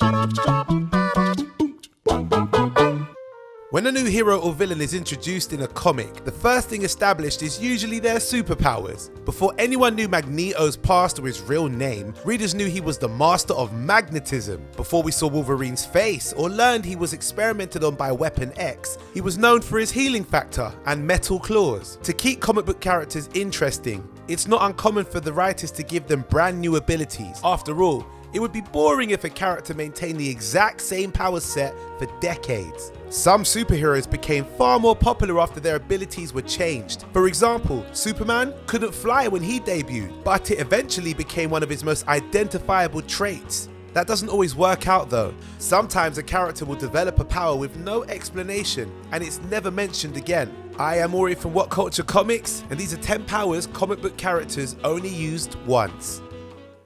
When a new hero or villain is introduced in a comic, the first thing established is usually their superpowers. Before anyone knew Magneto's past or his real name, readers knew he was the master of magnetism. Before we saw Wolverine's face or learned he was experimented on by Weapon X, he was known for his healing factor and metal claws. To keep comic book characters interesting, it's not uncommon for the writers to give them brand new abilities. After all, it would be boring if a character maintained the exact same power set for decades. Some superheroes became far more popular after their abilities were changed. For example, Superman couldn't fly when he debuted, but it eventually became one of his most identifiable traits. That doesn't always work out though. Sometimes a character will develop a power with no explanation and it's never mentioned again. I am Ori from What Culture Comics, and these are 10 powers comic book characters only used once.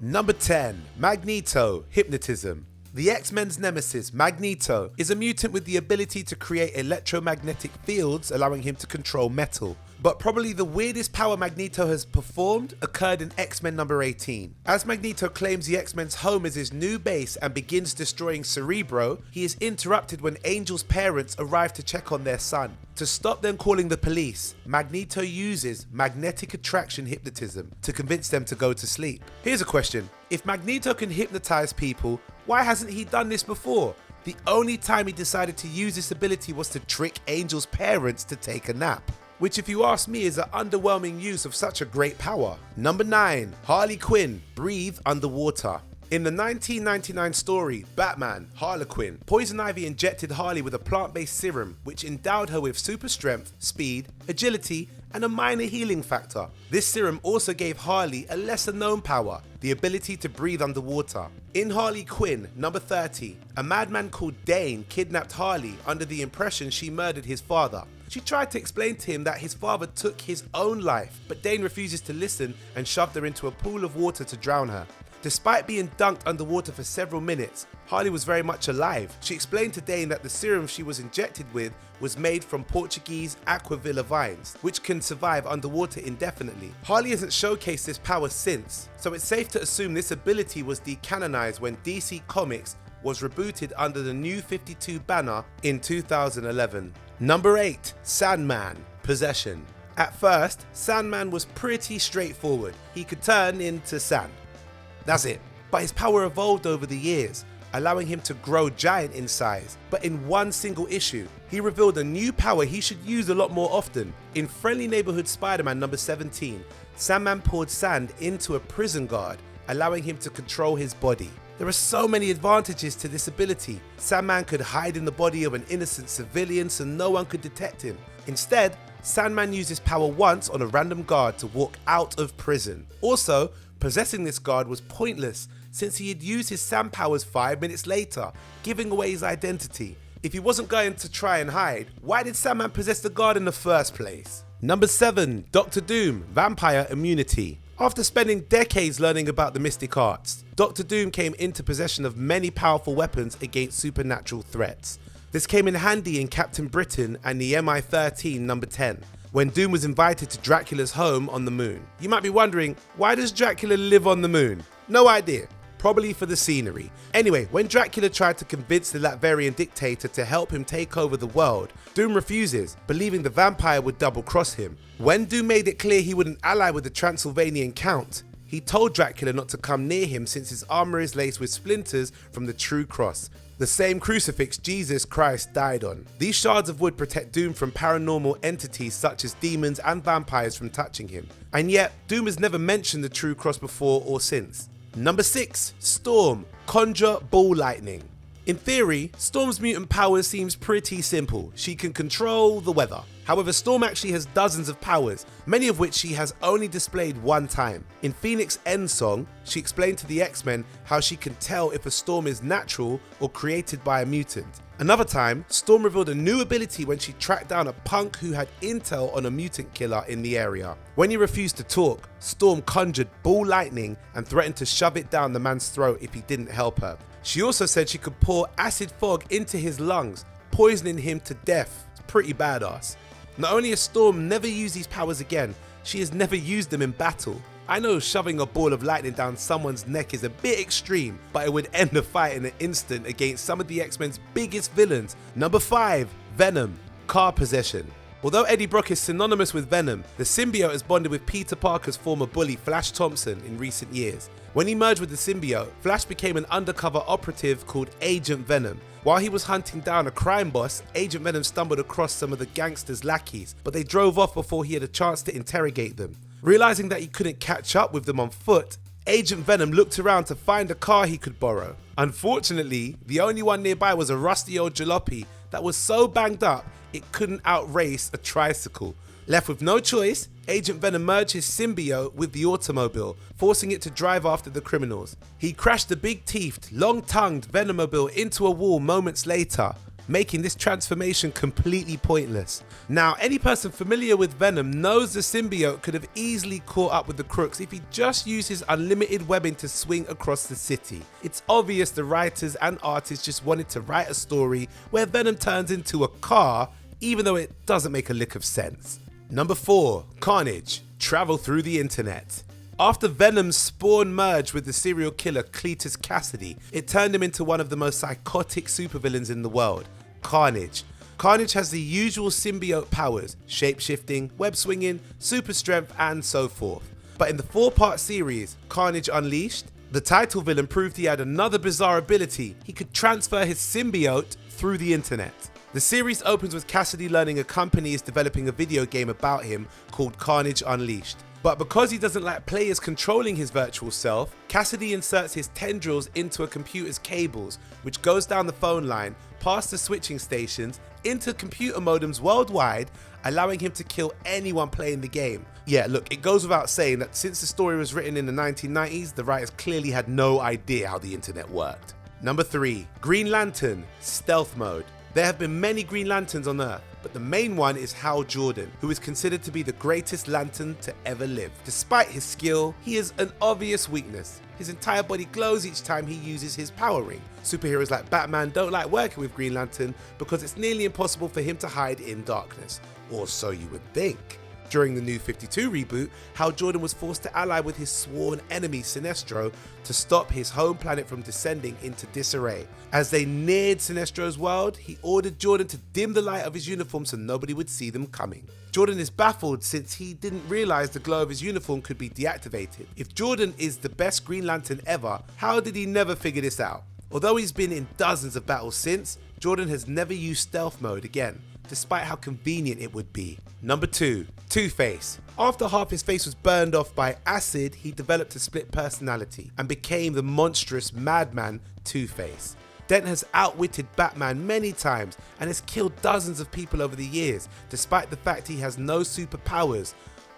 Number 10. Magneto, Hypnotism. The X-Men's nemesis, Magneto, is a mutant with the ability to create electromagnetic fields, allowing him to control metal. But probably the weirdest power Magneto has performed occurred in X-Men number 18. As Magneto claims the X-Men's home as his new base and begins destroying Cerebro, he is interrupted when Angel's parents arrive to check on their son. To stop them calling the police, Magneto uses magnetic attraction hypnotism to convince them to go to sleep. Here's a question. If Magneto can hypnotize people, why hasn't he done this before? The only time he decided to use this ability was to trick Angel's parents to take a nap, which if you ask me is an underwhelming use of such a great power. Number 9. Harley Quinn, Breathe Underwater. In the 1999 story, Batman, Harlequin, Poison Ivy injected Harley with a plant-based serum which endowed her with super strength, speed, agility, and a minor healing factor. This serum also gave Harley a lesser known power, the ability to breathe underwater. In Harley Quinn, number 30, a madman called Dane kidnapped Harley under the impression she murdered his father. She tried to explain to him that his father took his own life, but Dane refuses to listen and shoved her into a pool of water to drown her. Despite being dunked underwater for several minutes, Harley was very much alive. She explained to Dane that the serum she was injected with was made from Portuguese aquavilla vines, which can survive underwater indefinitely. Harley hasn't showcased this power since, so it's safe to assume this ability was decanonized when DC Comics was rebooted under the New 52 banner in 2011. Number 8. Sandman, Possession. At first, Sandman was pretty straightforward. He could turn into sand. That's it. But his power evolved over the years, allowing him to grow giant in size. But in one single issue, he revealed a new power he should use a lot more often. In Friendly Neighborhood Spider-Man number 17, Sandman poured sand into a prison guard, allowing him to control his body. There are so many advantages to this ability. Sandman could hide in the body of an innocent civilian so no one could detect him. Instead, Sandman used his power once on a random guard to walk out of prison. Also, possessing this guard was pointless since he had used his sand powers 5 minutes later, giving away his identity. If he wasn't going to try and hide, why did Sandman possess the guard in the first place? Number 7. Doctor Doom, Vampire Immunity. After spending decades learning about the mystic arts, Doctor Doom came into possession of many powerful weapons against supernatural threats. This came in handy in Captain Britain and the MI-13 number 10, when Doom was invited to Dracula's home on the moon. You might be wondering, why does Dracula live on the moon? No idea. Probably for the scenery. Anyway, when Dracula tried to convince the Latverian dictator to help him take over the world, Doom refuses, believing the vampire would double-cross him. When Doom made it clear he wouldn't ally with the Transylvanian Count, he told Dracula not to come near him since his armor is laced with splinters from the true cross, the same crucifix Jesus Christ died on. These shards of wood protect Doom from paranormal entities such as demons and vampires from touching him. And yet, Doom has never mentioned the true cross before or since. Number 6. Storm, Conjure Ball Lightning. In theory, Storm's mutant powers seems pretty simple. She can control the weather. However, Storm actually has dozens of powers, many of which she has only displayed one time. In Phoenix End Song, she explained to the X-Men how she can tell if a storm is natural or created by a mutant. Another time, Storm revealed a new ability when she tracked down a punk who had intel on a mutant killer in the area. When he refused to talk, Storm conjured ball lightning and threatened to shove it down the man's throat if he didn't help her. She also said she could pour acid fog into his lungs, poisoning him to death. It's pretty badass. Not only has Storm never used these powers again, she has never used them in battle. I know shoving a ball of lightning down someone's neck is a bit extreme, but it would end the fight in an instant against some of the X-Men's biggest villains. Number 5, Venom, car possession. Although Eddie Brock is synonymous with Venom, the symbiote has bonded with Peter Parker's former bully Flash Thompson in recent years. When he merged with the symbiote, Flash became an undercover operative called Agent Venom. While he was hunting down a crime boss, Agent Venom stumbled across some of the gangsters' lackeys, but they drove off before he had a chance to interrogate them. Realizing that he couldn't catch up with them on foot, Agent Venom looked around to find a car he could borrow. Unfortunately, the only one nearby was a rusty old jalopy that was so banged up it couldn't outrace a tricycle. Left with no choice, Agent Venom merged his symbiote with the automobile, forcing it to drive after the criminals. He crashed the big-teethed, long-tongued Venomobile into a wall moments later, making this transformation completely pointless. Now, any person familiar with Venom knows the symbiote could have easily caught up with the crooks if he just used his unlimited webbing to swing across the city. It's obvious the writers and artists just wanted to write a story where Venom turns into a car, even though it doesn't make a lick of sense. Number 4, Carnage, travel through the internet. After Venom's spawn merged with the serial killer Cletus Cassidy, it turned him into one of the most psychotic supervillains in the world, Carnage. Carnage has the usual symbiote powers, shape-shifting, web-swinging, super strength, and so forth. But in the 4-part series, Carnage Unleashed, the title villain proved he had another bizarre ability. He could transfer his symbiote through the internet. The series opens with Cassidy learning a company is developing a video game about him called Carnage Unleashed. But because he doesn't like players controlling his virtual self, Cassidy inserts his tendrils into a computer's cables, which goes down the phone line, past the switching stations, into computer modems worldwide, allowing him to kill anyone playing the game. Yeah, look, it goes without saying that since the story was written in the 1990s, the writers clearly had no idea how the internet worked. Number 3, Green Lantern, stealth mode. There have been many Green Lanterns on Earth, but the main one is Hal Jordan, who is considered to be the greatest Lantern to ever live. Despite his skill, he has an obvious weakness. His entire body glows each time he uses his power ring. Superheroes like Batman don't like working with Green Lantern because it's nearly impossible for him to hide in darkness, or so you would think. During the New 52 reboot, Hal Jordan was forced to ally with his sworn enemy Sinestro to stop his home planet from descending into disarray. As they neared Sinestro's world, he ordered Jordan to dim the light of his uniform so nobody would see them coming. Jordan is baffled since he didn't realize the glow of his uniform could be deactivated. If Jordan is the best Green Lantern ever, how did he never figure this out? Although he's been in dozens of battles since, Jordan has never used stealth mode again, despite how convenient it would be. Number 2, Two-Face. After half his face was burned off by acid, he developed a split personality and became the monstrous madman Two-Face. Dent has outwitted Batman many times and has killed dozens of people over the years, despite the fact he has no superpowers.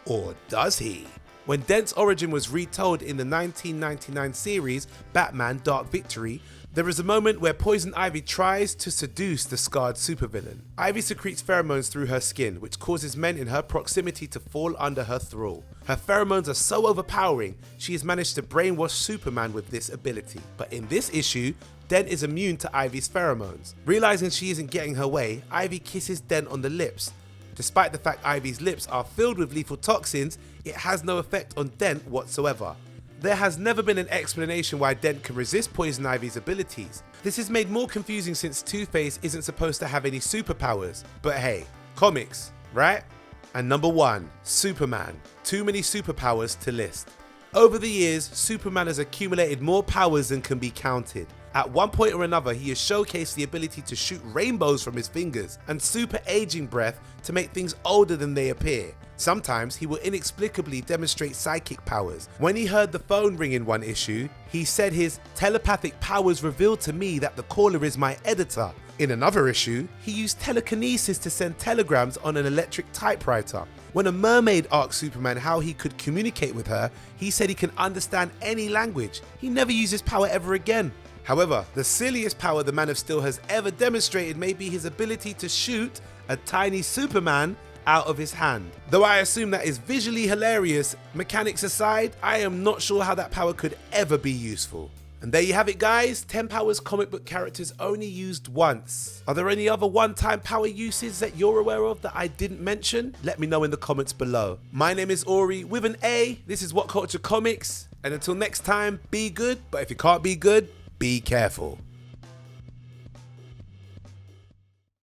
Or does he? When Dent's origin was retold in the 1999 series Batman Dark Victory, there is a moment where Poison Ivy tries to seduce the scarred supervillain. Ivy secretes pheromones through her skin, which causes men in her proximity to fall under her thrall. Her pheromones are so overpowering, she has managed to brainwash Superman with this ability. But in this issue, Dent is immune to Ivy's pheromones. Realizing she isn't getting her way, Ivy kisses Dent on the lips. Despite the fact Ivy's lips are filled with lethal toxins, it has no effect on Dent whatsoever. There has never been an explanation why Dent can resist Poison Ivy's abilities. This is made more confusing since Two-Face isn't supposed to have any superpowers. But hey, comics, right? And number 1, Superman. Too many superpowers to list. Over the years, Superman has accumulated more powers than can be counted. At one point or another, he has showcased the ability to shoot rainbows from his fingers and super aging breath to make things older than they appear. Sometimes he will inexplicably demonstrate psychic powers. When he heard the phone ring in one issue, he said his telepathic powers revealed to me that the caller is my editor. In another issue, he used telekinesis to send telegrams on an electric typewriter. When a mermaid asked Superman how he could communicate with her, he said he can understand any language. He never used his power ever again. However, the silliest power the Man of Steel has ever demonstrated may be his ability to shoot a tiny Superman out of his hand. Though I assume that is visually hilarious, mechanics aside, I am not sure how that power could ever be useful. And there you have it, guys. 10 powers comic book characters only used once. Are there any other one-time power uses that you're aware of that I didn't mention? Let me know in the comments below. My name is Ori with an A. This is What Culture Comics. And until next time, be good. But if you can't be good, be careful.